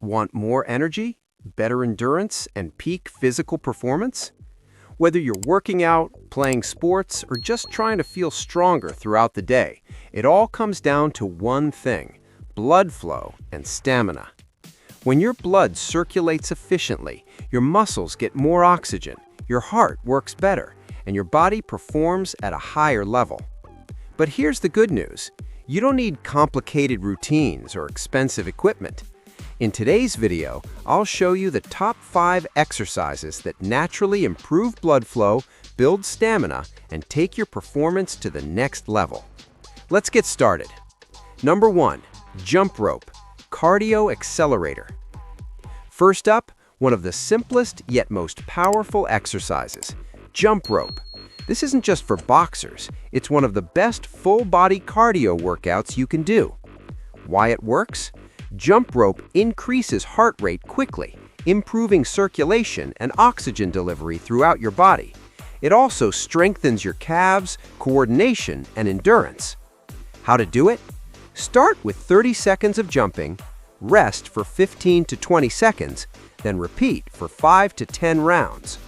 Want more energy, better endurance, and peak physical performance? Whether you're working out, playing sports, or just trying to feel stronger throughout the day, it all comes down to one thing: blood flow and stamina. When your blood circulates efficiently, your muscles get more oxygen, your heart works better, and your body performs at a higher level. But here's the good news: you don't need complicated routines or expensive equipment. In today's video, I'll show you the top 5 exercises that naturally improve blood flow, build stamina, and take your performance to the next level. Let's get started. Number 1. Jump rope, cardio accelerator. First up, one of the simplest yet most powerful exercises: jump rope. This isn't just for boxers, it's one of the best full-body cardio workouts you can do. Why it works? Jump rope increases heart rate quickly, improving circulation and oxygen delivery throughout your body. It also strengthens your calves, coordination, and endurance. How to do it? Start with 30 seconds of jumping, rest for 15 to 20 seconds, then repeat for 5 to 10 rounds.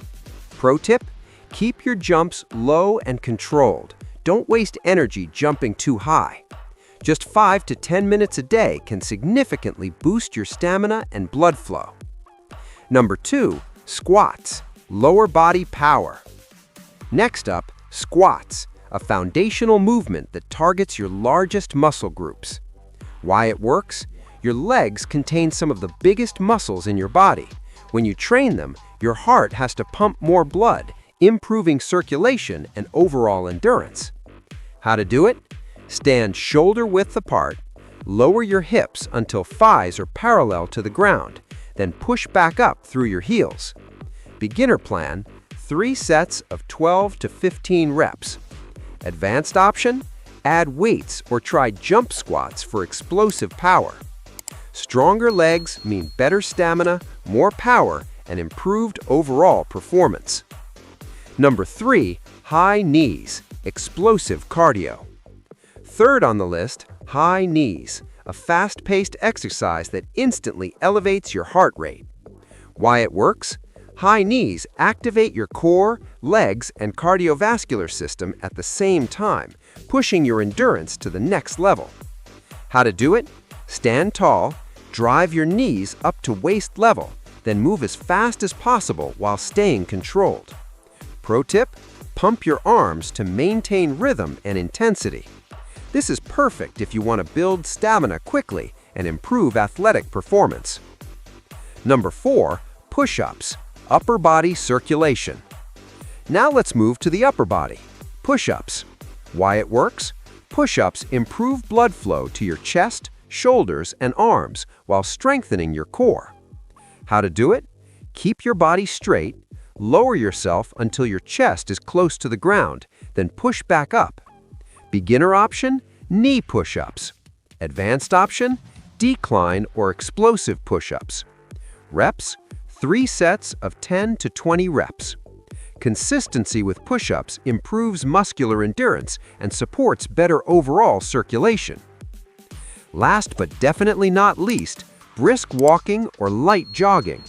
Pro tip: keep your jumps low and controlled. Don't waste energy jumping too high. Just 5 to 10 minutes a day can significantly boost your stamina and blood flow. Number 2. Squats, lower body power. Next up, squats, a foundational movement that targets your largest muscle groups. Why it works? Your legs contain some of the biggest muscles in your body. When you train them, your heart has to pump more blood, improving circulation and overall endurance. How to do it? Stand shoulder width apart, lower your hips until thighs are parallel to the ground, then push back up through your heels. Beginner plan: 3 sets of 12 to 15 reps. Advanced option: add weights or try jump squats for explosive power. Stronger legs mean better stamina, more power, and improved overall performance. Number 3. High knees, explosive cardio. Third on the list, high knees, a fast-paced exercise that instantly elevates your heart rate. Why it works? High knees activate your core, legs, and cardiovascular system at the same time, pushing your endurance to the next level. How to do it? Stand tall, drive your knees up to waist level, then move as fast as possible while staying controlled. Pro tip: pump your arms to maintain rhythm and intensity. This is perfect if you want to build stamina quickly and improve athletic performance. Number 4. Push-ups, upper body circulation. Now let's move to the upper body. Push-ups. Why it works? Push-ups improve blood flow to your chest, shoulders, and arms while strengthening your core. How to do it? Keep your body straight, lower yourself until your chest is close to the ground, then push back up. Beginner option: knee push-ups. Advanced option: decline or explosive push-ups. Reps: 3 sets of 10 to 20 reps. Consistency with push-ups improves muscular endurance and supports better overall circulation. Last but definitely not least, brisk walking or light jogging.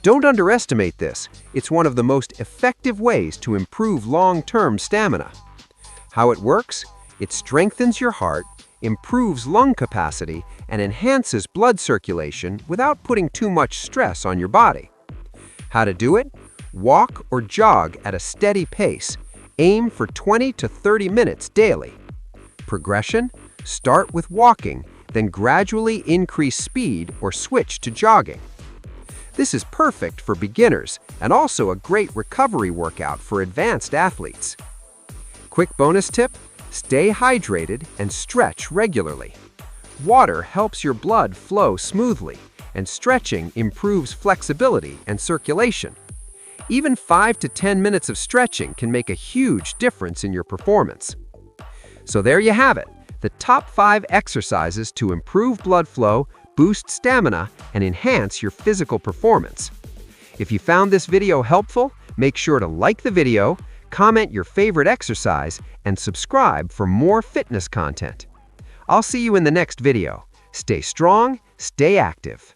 Don't underestimate this. It's one of the most effective ways to improve long-term stamina. How it works? It strengthens your heart, improves lung capacity, and enhances blood circulation without putting too much stress on your body. How to do it? Walk or jog at a steady pace. Aim for 20 to 30 minutes daily. Progression: start with walking, then gradually increase speed or switch to jogging. This is perfect for beginners and also a great recovery workout for advanced athletes. Quick bonus tip: stay hydrated and stretch regularly. Water helps your blood flow smoothly, and stretching improves flexibility and circulation. Even 5 to 10 minutes of stretching can make a huge difference in your performance. So there you have it, the top 5 exercises to improve blood flow, boost stamina, and enhance your physical performance. If you found this video helpful, make sure to like the video, comment your favorite exercise, and subscribe for more fitness content. I'll see you in the next video. Stay strong, stay active.